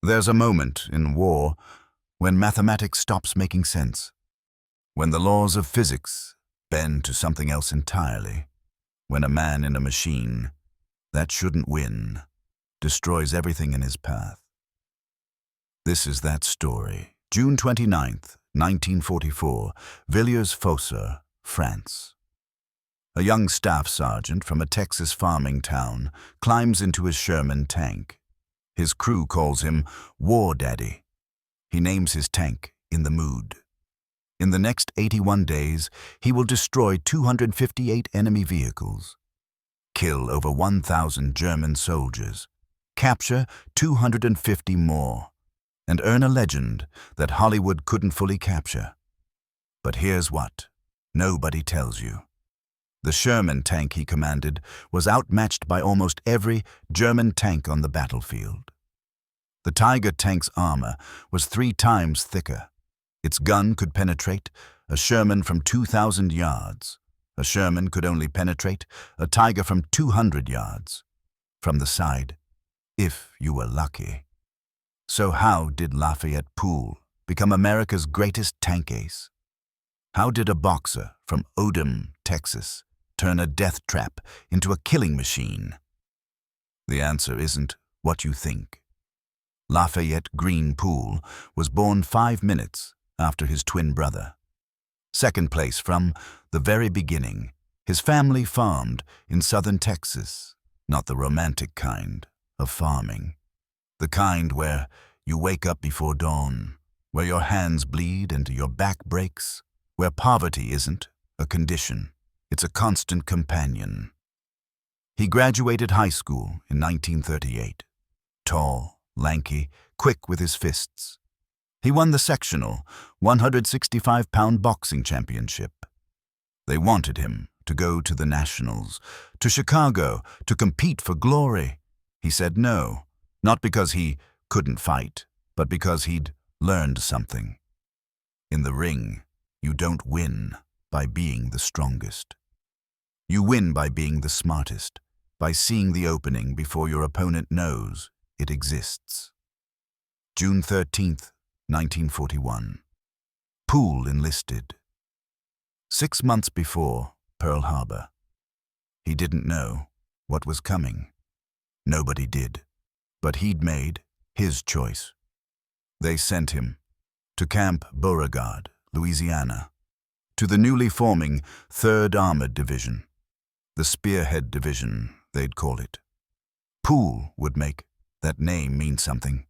There's a moment in war when mathematics stops making sense, when the laws of physics bend to something else entirely, when a man in a machine that shouldn't win destroys everything in his path. This is that story. June 29th, 1944, Villiers-Fosser, France. A young staff sergeant from a Texas farming town climbs into his Sherman tank. His crew calls him War Daddy. He names his tank In the Mood. In the next 81 days, he will destroy 258 enemy vehicles, kill over 1,000 German soldiers, capture 250 more, and earn a legend that Hollywood couldn't fully capture. But here's what nobody tells you. The Sherman tank he commanded was outmatched by almost every German tank on the battlefield. The Tiger tank's armor was 3 times thicker. Its gun could penetrate a Sherman from 2,000 yards. A Sherman could only penetrate a Tiger from 200 yards. From the side, if you were lucky. So how did Lafayette Pool become America's greatest tank ace? How did a boxer from Odom, Texas, turn a death trap into a killing machine? The answer isn't what you think. Lafayette Green Pool was born 5 minutes after his twin brother. Second place from the very beginning, his family farmed in southern Texas, not the romantic kind of farming. The kind where you wake up before dawn, where your hands bleed and your back breaks, where poverty isn't a condition, it's a constant companion. He graduated high school in 1938. Tall, lanky, quick with his fists. He won the sectional 165-pound boxing championship. They wanted him to go to the Nationals, to Chicago, to compete for glory. He said no, not because he couldn't fight, but because he'd learned something. In the ring, you don't win by being the strongest. You win by being the smartest, by seeing the opening before your opponent knows it exists. June 13th, 1941. Pool enlisted. 6 months before Pearl Harbor. He didn't know what was coming. Nobody did. But he'd made his choice. They sent him to Camp Beauregard, Louisiana, to the newly forming 3rd Armored Division, the Spearhead Division, they'd call it. Pool would make that name mean something.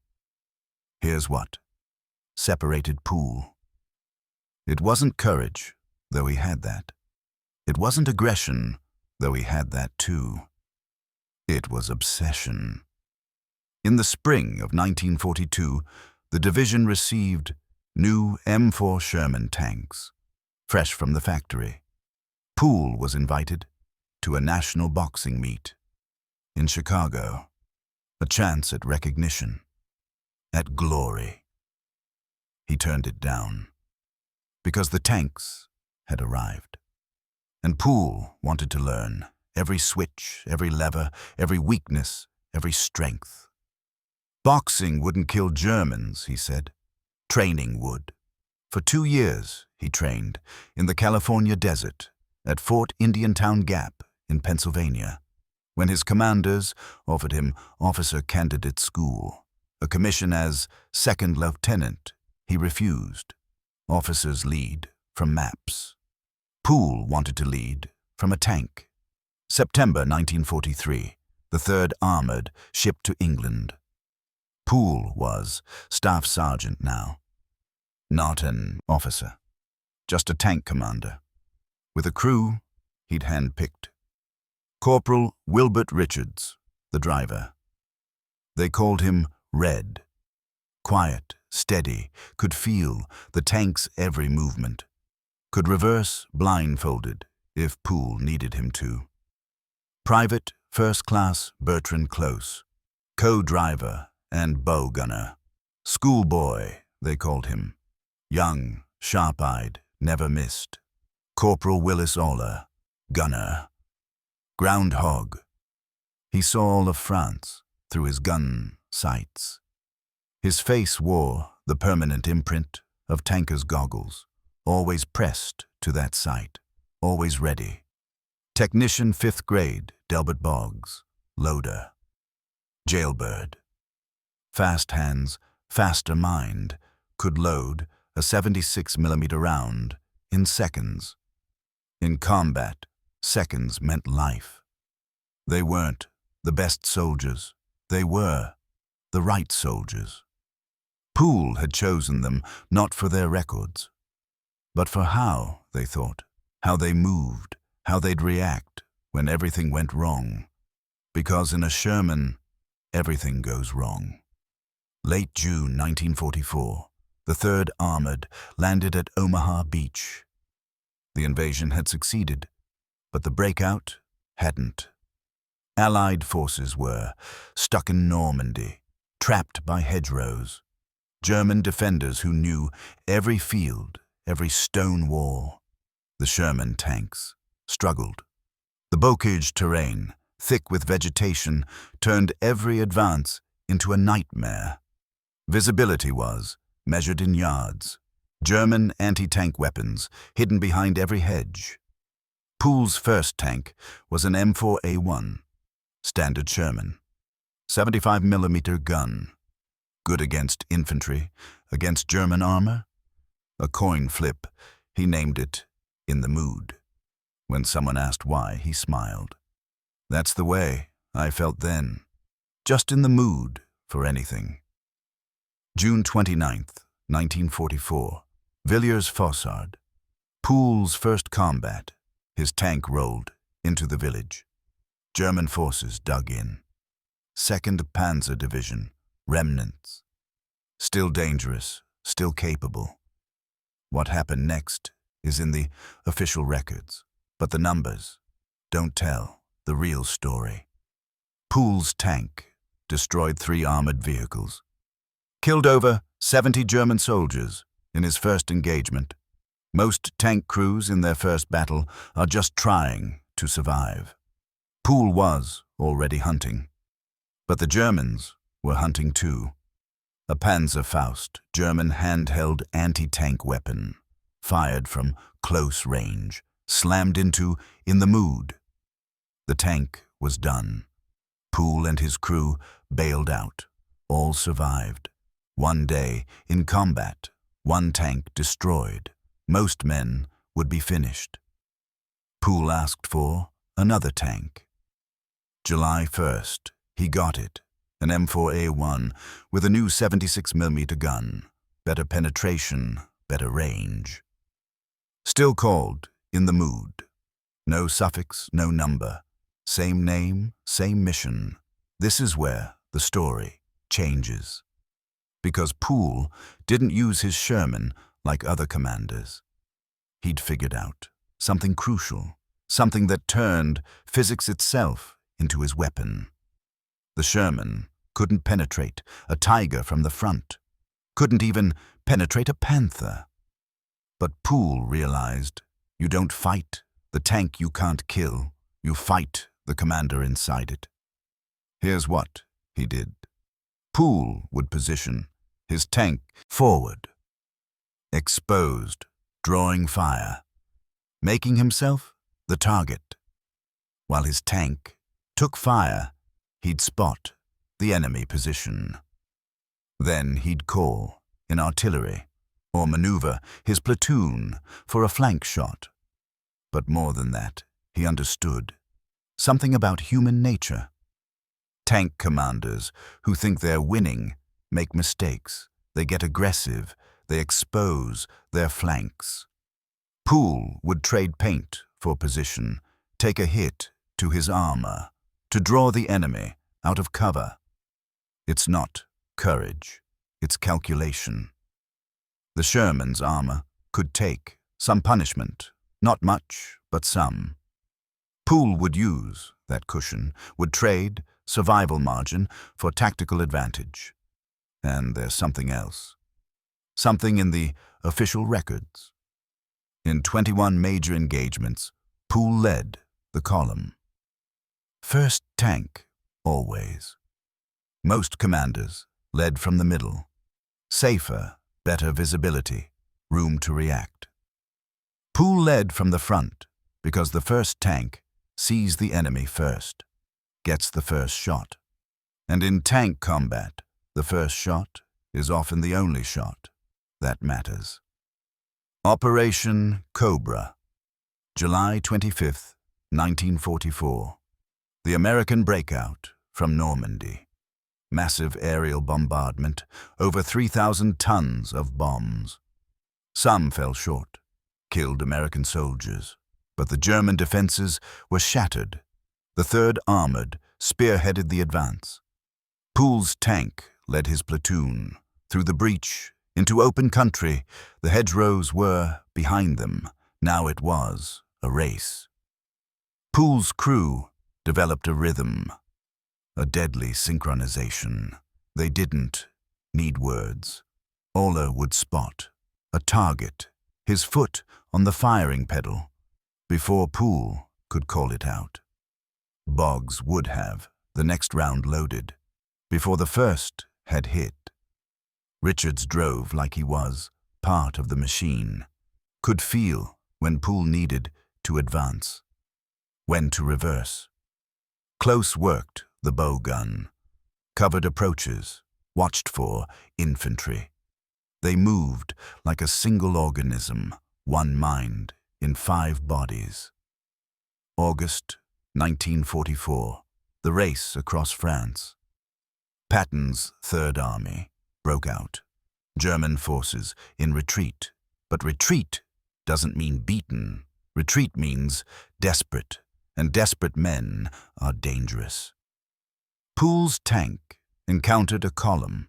Here's what separated Pool. It wasn't courage, though he had that. It wasn't aggression, though he had that too. It was obsession. In the spring of 1942, the division received new M4 Sherman tanks, fresh from the factory. Pool was invited to a national boxing meet in Chicago, a chance at recognition, at glory. He turned it down because the tanks had arrived. And Pool wanted to learn every switch, every lever, every weakness, every strength. Boxing wouldn't kill Germans, he said. Training would. For 2 years, he trained in the California desert at Fort Indiantown Gap in Pennsylvania, when his commanders offered him officer candidate school, a commission as second lieutenant. He refused. Officers lead from maps. Pool wanted to lead from a tank. September 1943, the 3rd Armored shipped to England. Pool was staff sergeant now. Not an officer, just a tank commander, with a crew he'd handpicked. Corporal Wilbert Richards, the driver. They called him Red. Quiet, steady, could feel the tank's every movement. Could reverse blindfolded if Pool needed him to. Private First Class Bertrand Close, co-driver and bow gunner. Schoolboy, they called him. Young, sharp-eyed, never missed. Corporal Willis Aller, gunner. Groundhog. He saw all of France through his gun sights. His face wore the permanent imprint of tanker's goggles, always pressed to that sight, always ready. Technician 5th grade, Delbert Boggs, loader. Jailbird. Fast hands, faster mind, could load a 76mm round in seconds. In combat, seconds meant life. They weren't the best soldiers, they were the right soldiers. Pool had chosen them not for their records, but for how they thought, how they moved, how they'd react when everything went wrong. Because in a Sherman, everything goes wrong. Late June 1944, the 3rd Armored landed at Omaha Beach. The invasion had succeeded, but the breakout hadn't. Allied forces were stuck in Normandy, trapped by hedgerows. German defenders who knew every field, every stone wall. The Sherman tanks struggled. The bocage terrain, thick with vegetation, turned every advance into a nightmare. Visibility was measured in yards. German anti-tank weapons hidden behind every hedge. Pool's first tank was an M4A1, standard Sherman, 75mm gun. Good against infantry, against German armor? A coin flip, he named it In the Mood. When someone asked why, he smiled. That's the way I felt then, just in the mood for anything. June 29th, 1944, Villiers-Fossard. Pool's first combat. His tank rolled into the village. German forces dug in. 2nd Panzer Division, remnants. Still dangerous, still capable. What happened next is in the official records, but the numbers don't tell the real story. Pool's tank destroyed 3 armored vehicles. Killed over 70 German soldiers in his first engagement. Most tank crews in their first battle are just trying to survive. Pool was already hunting, but the Germans were hunting too. A Panzerfaust, German handheld anti-tank weapon, fired from close range, slammed into In the Mood. The tank was done. Pool and his crew bailed out. All survived. One day, in combat, 1 tank destroyed. Most men would be finished. Pool asked for another tank. July 1st, he got it, an M4A1 with a new 76mm gun, better penetration, better range. Still called In the Mood. No suffix, no number. Same name, same mission. This is where the story changes. Because Pool didn't use his Sherman like other commanders. He'd figured out something crucial, something that turned physics itself into his weapon. The Sherman couldn't penetrate a Tiger from the front, couldn't even penetrate a Panther. But Pool realized you don't fight the tank you can't kill, you fight the commander inside it. Here's what he did. Pool would position his tank forward, exposed, drawing fire, making himself the target. While his tank took fire, he'd spot the enemy position. Then he'd call in artillery or maneuver his platoon for a flank shot. But more than that, he understood something about human nature. Tank commanders who think they're winning make mistakes. They get aggressive. They expose their flanks. Pool would trade paint for position, take a hit to his armor, to draw the enemy out of cover. It's not courage, it's calculation. The Sherman's armor could take some punishment, not much, but some. Pool would use that cushion, would trade survival margin for tactical advantage. And there's something else. Something in the official records. In 21 major engagements, Pool led the column. First tank, always. Most commanders led from the middle. Safer, better visibility, room to react. Pool led from the front because the first tank sees the enemy first, gets the first shot. And in tank combat, the first shot is often the only shot that matters. Operation Cobra, July 25, 1944. The American breakout from Normandy. Massive aerial bombardment, over 3,000 tons of bombs. Some fell short, killed American soldiers, but the German defenses were shattered. The 3rd Armored spearheaded the advance. Pool's tank led his platoon through the breach into open country. The hedgerows were behind them. Now it was a race. Pool's crew developed a rhythm, a deadly synchronization. They didn't need words. Ola would spot a target, his foot on the firing pedal, before Pool could call it out. Boggs would have the next round loaded, before the first had hit. Richards drove like he was part of the machine, could feel when Pool needed to advance, when to reverse. Close worked the bow gun, covered approaches, watched for infantry. They moved like a single organism, one mind in 5 bodies. August 1944, the race across France. Patton's Third Army broke out. German forces in retreat. But retreat doesn't mean beaten. Retreat means desperate, and desperate men are dangerous. Pool's tank encountered a column.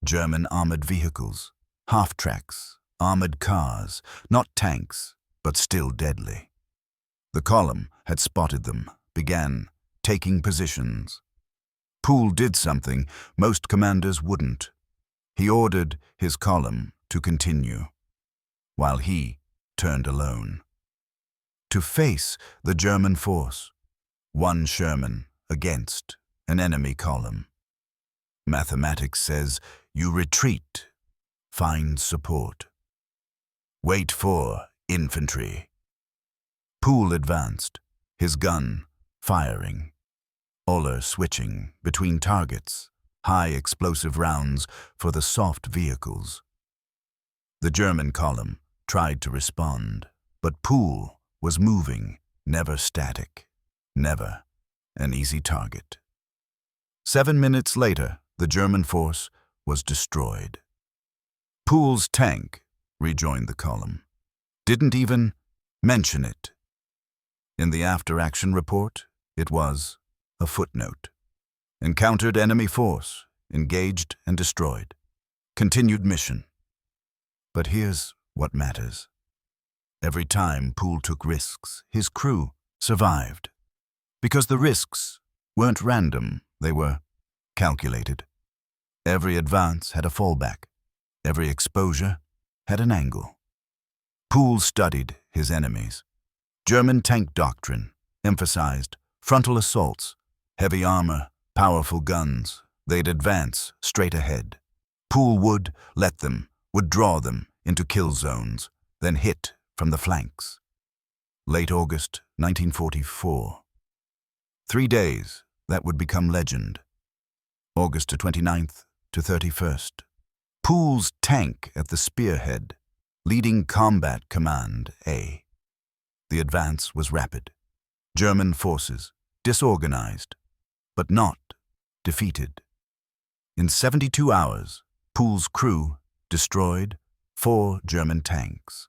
German armored vehicles, half-tracks, armored cars, not tanks, but still deadly. The column had spotted them, began taking positions. Pool did something most commanders wouldn't. He ordered his column to continue, while he turned alone. To face the German force, 1 Sherman against an enemy column. Mathematics says you retreat, find support. Wait for infantry. Pool advanced, his gun firing. Ola switching between targets, high explosive rounds for the soft vehicles. The German column tried to respond, but Pool was moving, never static, never an easy target. 7 minutes later, the German force was destroyed. Pool's tank rejoined the column, didn't even mention it. In the after-action report, it was a footnote. Encountered enemy force, engaged and destroyed. Continued mission. But here's what matters. Every time Pool took risks, his crew survived. Because the risks weren't random, they were calculated. Every advance had a fallback. Every exposure had an angle. Pool studied his enemies. German tank doctrine emphasized frontal assaults, heavy armor, powerful guns. They'd advance straight ahead. Pool would let them, would draw them into kill zones, then hit from the flanks. Late August 1944. 3 days that would become legend. August 29th to 31st. Pool's tank at the spearhead, leading Combat Command A. The advance was rapid. German forces disorganized, but not defeated. In 72 hours, Pool's crew destroyed 4 German tanks,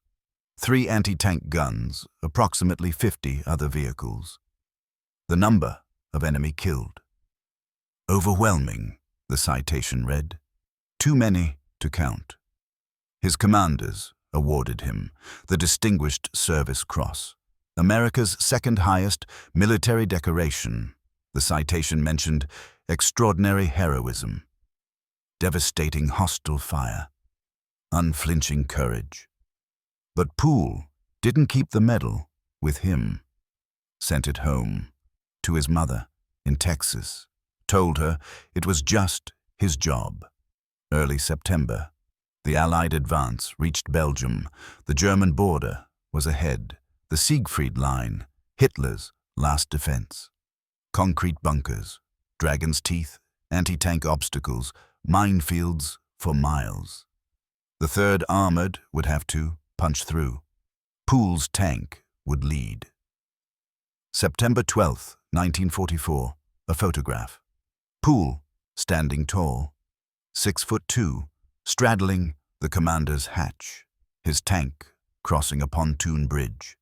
3 anti-tank guns, approximately 50 other vehicles. The number of enemy killed. Overwhelming, the citation read. Too many to count. His commanders awarded him the Distinguished Service Cross, America's second highest military decoration. The citation mentioned extraordinary heroism, devastating hostile fire, unflinching courage. But Pool didn't keep the medal with him. Sent it home to his mother in Texas, told her it was just his job. Early September The Allied advance reached Belgium. The German border was ahead. The Siegfried Line, Hitler's last defense. Concrete bunkers, dragon's teeth, anti-tank obstacles, minefields for miles. The 3rd Armored would have to punch through. Pool's tank would lead. September 12, 1944, a photograph. Pool, standing tall, 6'2", straddling the commander's hatch, his tank crossing a pontoon bridge.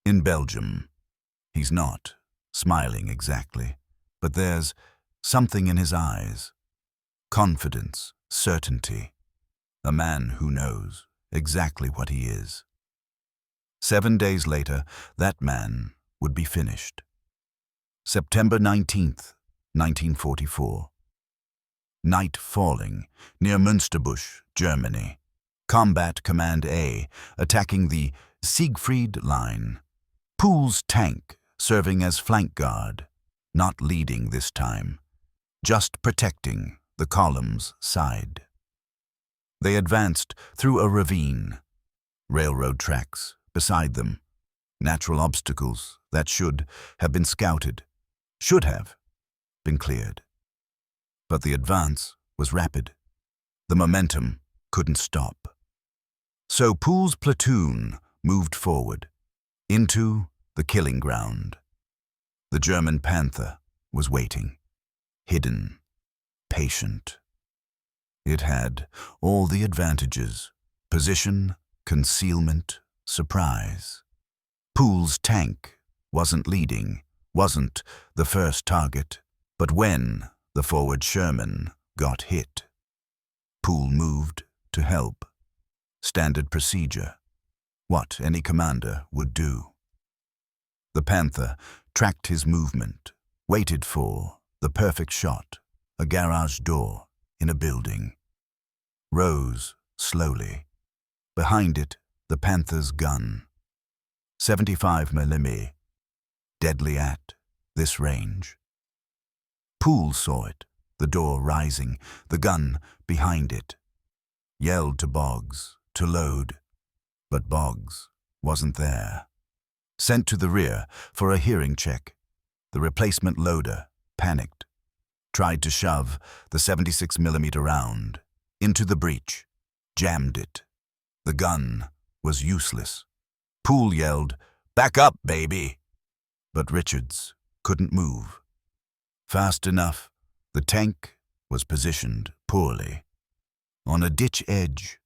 In Belgium, he's not smiling exactly, but there's something in his eyes. Confidence, certainty. A man who knows exactly what he is. 7 days later, that man would be finished. September 19th, 1944. Night falling, near Münsterbusch, Germany. Combat Command A, attacking the Siegfried Line. Pool's tank, serving as flank guard, not leading this time, just protecting the column's side. They advanced through a ravine. Railroad tracks beside them. Natural obstacles that should have been scouted, should have been cleared. But the advance was rapid. The momentum couldn't stop. So Pool's platoon moved forward, into the killing ground. The German Panther was waiting, hidden, patient. It had all the advantages: position, concealment, surprise. Pool's tank wasn't leading, wasn't the first target, but when the forward Sherman got hit, Pool moved to help. Standard procedure, what any commander would do. The Panther tracked his movement, waited for the perfect shot, a garage door in a building. Rose slowly. Behind it, the Panther's gun. 75 mm, deadly at this range. Pool saw it, the door rising, the gun behind it. Yelled to Boggs to load, but Boggs wasn't there. Sent to the rear for a hearing check. The replacement loader panicked, tried to shove the 76 mm round into the breech, jammed it. The gun was useless. Pool yelled, "Back up, baby!" But Richards couldn't move. Fast enough, the tank was positioned poorly. On a ditch edge,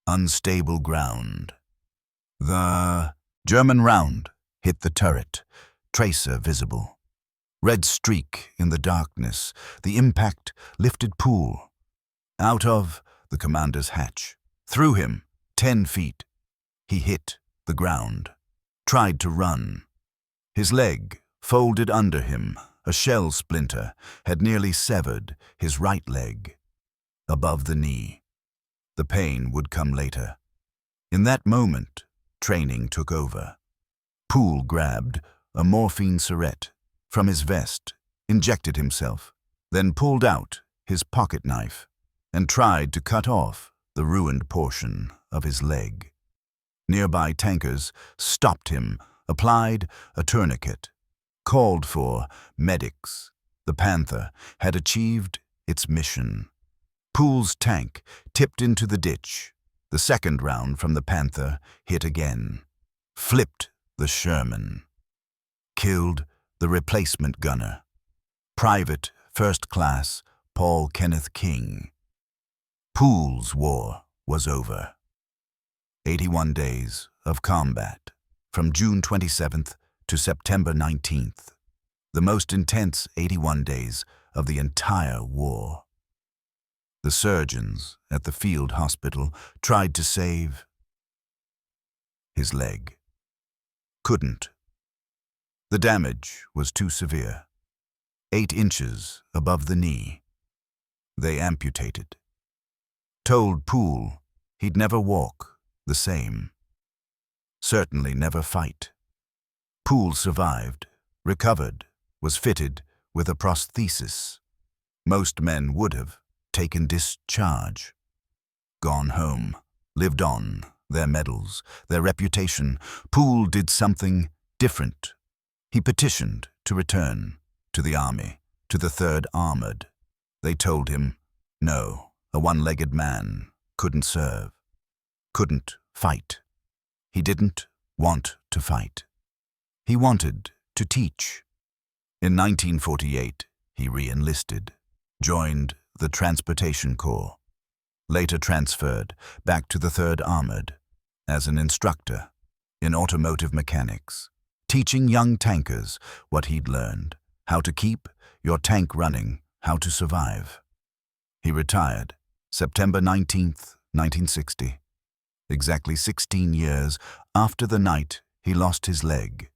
unstable ground. The German round hit the turret, tracer visible. Red streak in the darkness, the impact lifted Pool out of the commander's hatch, threw him 10 feet. He hit the ground, tried to run. His leg folded under him. A shell splinter had nearly severed his right leg, above the knee. The pain would come later. In that moment, training took over. Pool grabbed a morphine syringe from his vest, injected himself, then pulled out his pocket knife and tried to cut off the ruined portion of his leg. Nearby tankers stopped him, applied a tourniquet, called for medics. The Panther had achieved its mission. Pool's tank tipped into the ditch. The second round from the Panther hit again, flipped the Sherman, killed the replacement gunner, Private First Class Paul Kenneth King. Pool's war was over. 81 days of combat, from June 27th to September 19th, the most intense 81 days of the entire war. The surgeons at the field hospital tried to save his leg. Couldn't. The damage was too severe. 8 inches above the knee. They amputated. Told Pool he'd never walk the same. Certainly never fight. Pool survived, recovered, was fitted with a prosthesis. Most men would have taken discharge, gone home, lived on, their medals, their reputation. Poole did something different. He petitioned to return to the army, to the 3rd Armored. They told him, no, a one-legged man couldn't serve, couldn't fight. He didn't want to fight. He wanted to teach. In 1948, he re-enlisted, joined the Transportation Corps, later transferred back to the 3rd Armored as an instructor in automotive mechanics, teaching young tankers what he'd learned, how to keep your tank running, how to survive. He retired September 19th, 1960, exactly 16 years after the night he lost his leg.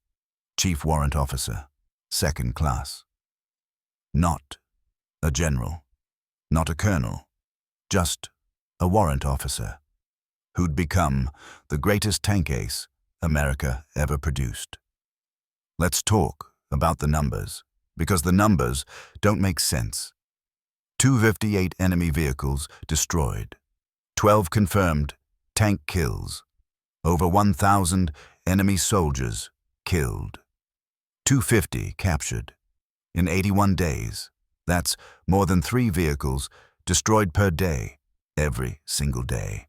Chief Warrant Officer, 2nd class. Not a general, not a colonel, just a warrant officer who'd become the greatest tank ace America ever produced. Let's talk about the numbers, because the numbers don't make sense. 258 enemy vehicles destroyed, 12 confirmed tank kills, over 1,000 enemy soldiers killed, 250 captured. In 81 days, that's more than 3 vehicles destroyed per day, every single day,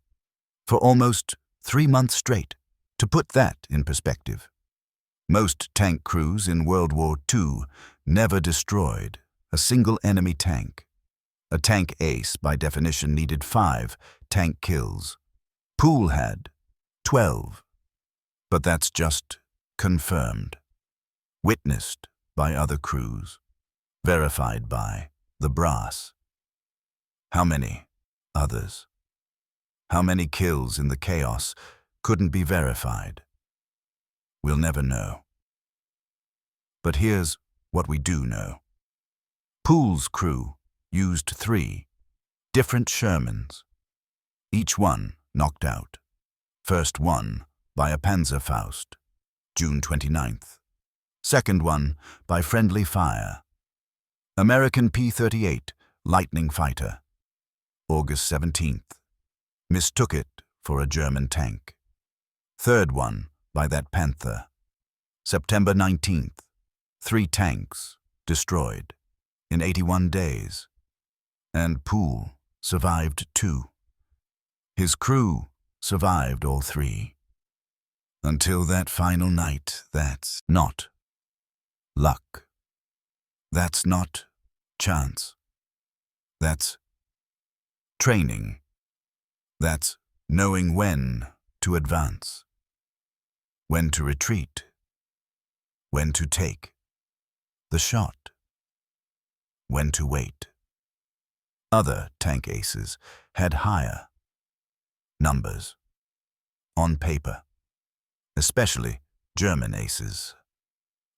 for almost 3 months straight. To put that in perspective, most tank crews in World War II never destroyed a single enemy tank. A tank ace, by definition, needed 5 tank kills. Poole had 12. But that's just confirmed, witnessed by other crews, verified by the brass. How many others? How many kills in the chaos couldn't be verified? We'll never know. But here's what we do know. Poole's crew used 3 different Shermans, each one knocked out. First one by a Panzerfaust, June 29th. Second one by friendly fire, American P-38 Lightning Fighter, August 17th. Mistook it for a German tank. Third one by that Panther, September 19th. 3 tanks destroyed in 81 days. And Poole survived 2. His crew survived all 3. Until that final night. That's not luck. That's not chance. That's training. That's knowing when to advance, when to retreat, when to take the shot, when to wait. Other tank aces had higher numbers on paper, especially German aces.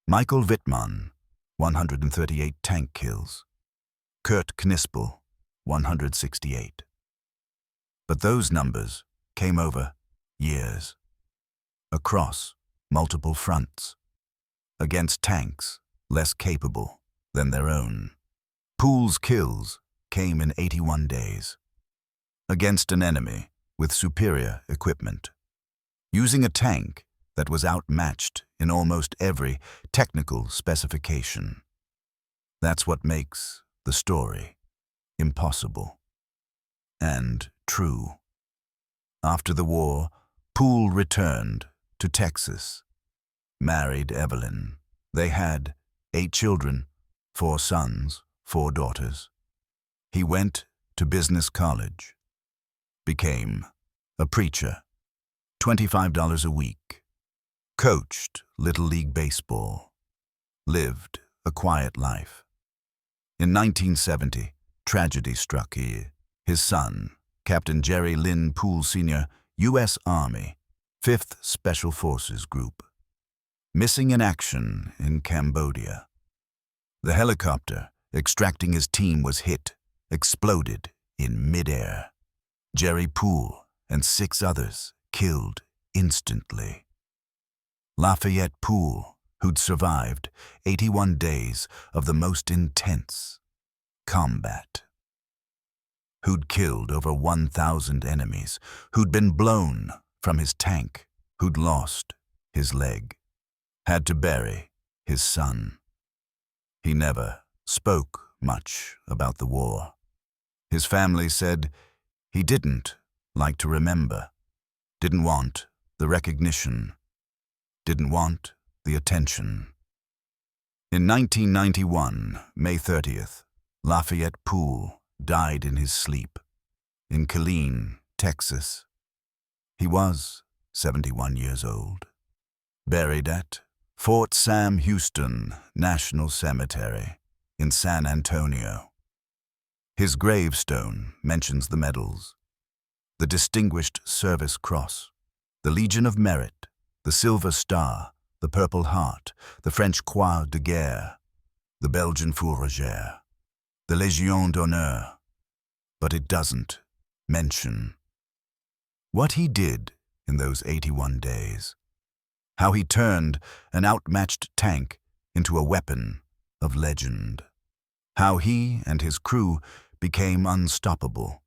Michael Wittmann, 138 tank kills. Kurt Knispel, 168. But those numbers came over years, across multiple fronts, against tanks less capable than their own. Poole's kills came in 81 days, against an enemy with superior equipment, using a tank that was outmatched in almost every technical specification. That's what makes the story impossible and true. After the war, Poole returned to Texas, married Evelyn. They had 8 children, 4 sons, 4 daughters. He went to business college, became a preacher, $25 a week, coached Little League Baseball, lived a quiet life. In 1970, tragedy struck here. His son, Captain Jerry Lynn Poole Sr., U.S. Army, 5th Special Forces Group, missing in action in Cambodia. The helicopter extracting his team was hit, exploded in midair. Jerry Poole and 6 others killed instantly. Lafayette Pool, who'd survived 81 days of the most intense combat. who'd killed over 1,000 enemies, who'd been blown from his tank, who'd lost his leg, had to bury his son. He never spoke much about the war. His family said he didn't like to remember, didn't want the recognition, didn't want the attention. In 1991, May 30th, Lafayette Pool died in his sleep in Killeen, Texas. He was 71 years old. Buried at Fort Sam Houston National Cemetery in San Antonio. His gravestone mentions the medals: the Distinguished Service Cross, the Legion of Merit, the Silver Star, the Purple Heart, the French Croix de Guerre, the Belgian Fourragère, the Légion d'honneur, but it doesn't mention what he did in those 81 days, how he turned an outmatched tank into a weapon of legend, how he and his crew became unstoppable.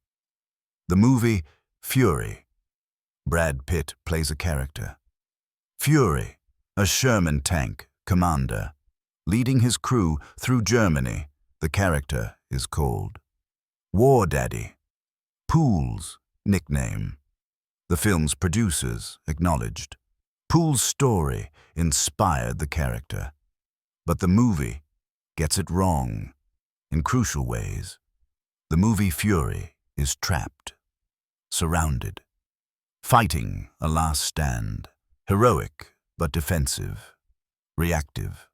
The movie Fury. Brad Pitt plays a character. Fury, a Sherman tank commander, leading his crew through Germany. The character is called War Daddy, Pool's nickname. The film's producers acknowledged Pool's story inspired the character, but the movie gets it wrong in crucial ways. The movie Fury is trapped, surrounded, fighting a last stand, heroic but defensive, reactive.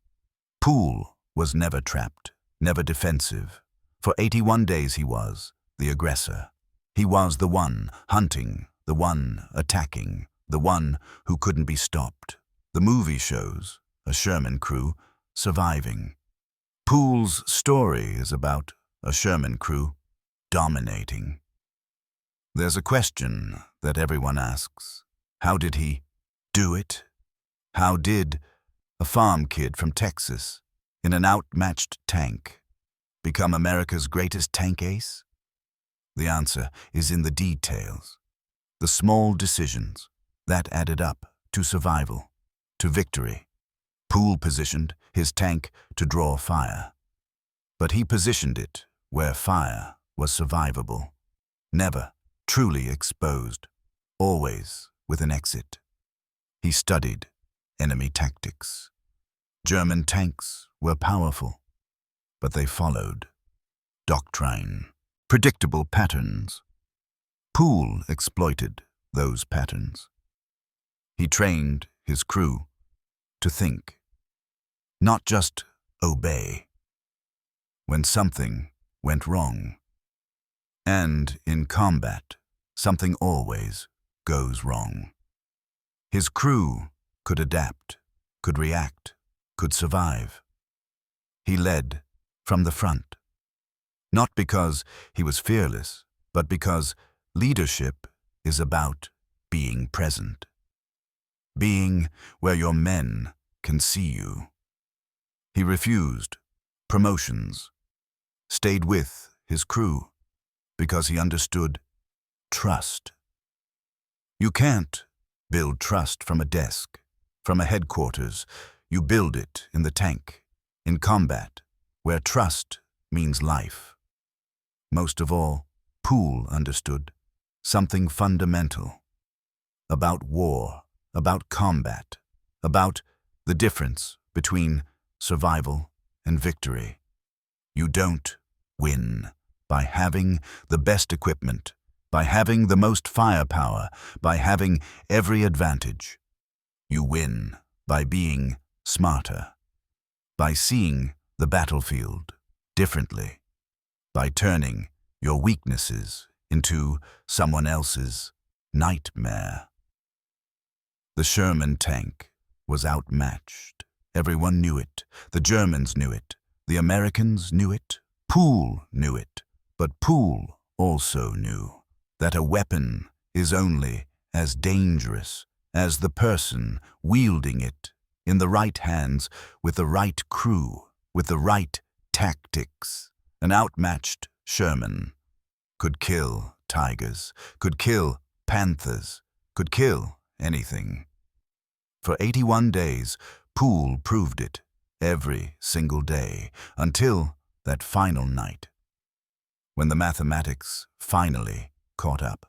Pool was never trapped, never defensive. For 81 days he was the aggressor. He was the one hunting, the one attacking, the one who couldn't be stopped. The movie shows a Sherman crew surviving. Pool's story is about a Sherman crew dominating. There's a question that everyone asks. How did he do it? How did a farm kid from Texas in an outmatched tank become America's greatest tank ace? The answer is in the details, the small decisions that added up to survival, to victory. Pool positioned his tank to draw fire, but he positioned it where fire was survivable, never truly exposed, always with an exit. He studied enemy tactics. German tanks were powerful, but they followed doctrine, predictable patterns. Pool exploited those patterns. He trained his crew to think, not just obey. When something went wrong, and in combat, something always goes wrong. His crew could adapt, could react, could survive. He led from the front, not because he was fearless, but because leadership is about being present, being where your men can see you. He refused promotions, stayed with his crew, because he understood trust. You can't build trust from a desk, from a headquarters. You build it in the tank, in combat, where trust means life. Most of all, Pool understood something fundamental about war, about combat, about the difference between survival and victory. You don't win by having the best equipment, by having the most firepower, by having every advantage. You win by being smarter, by seeing the battlefield differently, by turning your weaknesses into someone else's nightmare. The Sherman tank was outmatched. Everyone knew it. The Germans knew it. The Americans knew it. Pool knew it. But Pool also knew that a weapon is only as dangerous as the person wielding it in the right hands, with the right crew, with the right tactics. An outmatched Sherman could kill tigers, could kill panthers, could kill anything. For 81 days, Pool proved it, every single day, until that final night, when the mathematics finally caught up.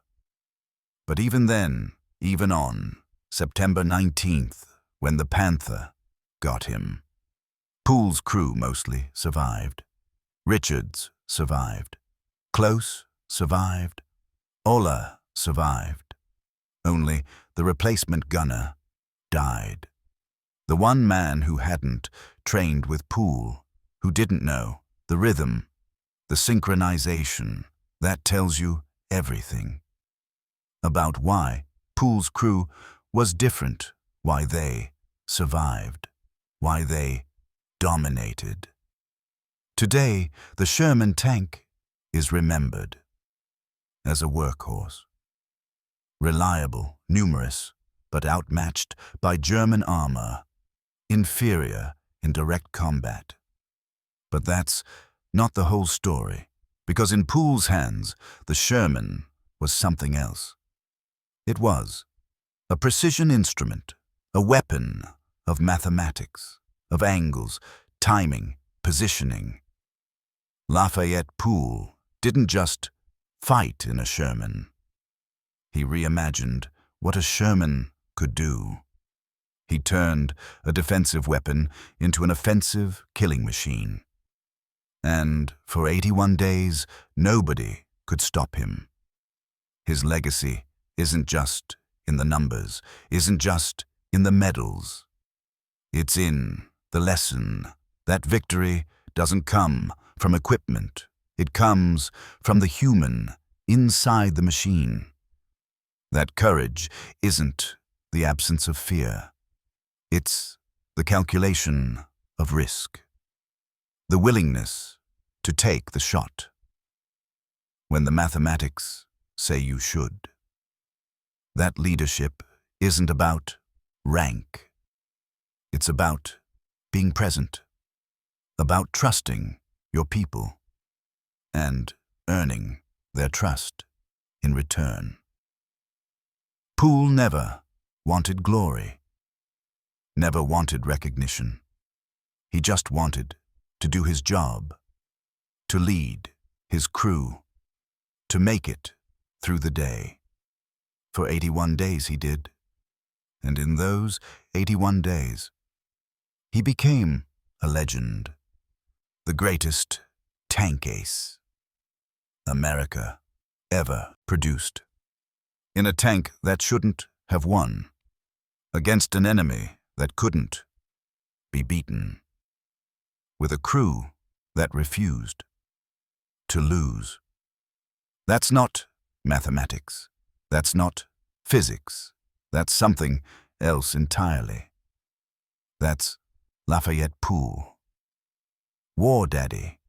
But even then, even on September 19th, when the Panther got him, Pool's crew mostly survived. Richards survived. Close survived. Ola survived. Only the replacement gunner died. The one man who hadn't trained with Pool, who didn't know the rhythm, the synchronization, that tells you everything about why Pool's crew was different, why they survived, why they dominated. Today, the Sherman tank is remembered as a workhorse. Reliable, numerous, but outmatched by German armor, inferior in direct combat. But that's not the whole story, because in Pool's hands, the Sherman was something else. It was a precision instrument, a weapon of mathematics, of angles, timing, positioning. Lafayette Pool didn't just fight in a Sherman. He reimagined what a Sherman could do. He turned a defensive weapon into an offensive killing machine. And for 81 days, nobody could stop him. His legacy isn't just in the numbers, isn't just in the medals. It's in the lesson that victory doesn't come from equipment. It comes from the human inside the machine. That courage isn't the absence of fear. It's the calculation of risk, the willingness to take the shot when the mathematics say you should. That leadership isn't about rank. It's about being present, about trusting your people and earning their trust in return. Pool never wanted glory, never wanted recognition. He just wanted to do his job, to lead his crew, to make it through the day. For 81 days he did, and in those 81 days, he became a legend, the greatest tank ace America ever produced. In a tank that shouldn't have won, against an enemy that couldn't be beaten, with a crew that refused to lose. That's not mathematics. That's not physics. That's something else entirely. That's Lafayette Pool, War Daddy,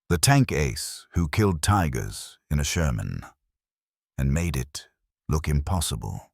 the tank ace who killed tigers in a Sherman and made it look impossible.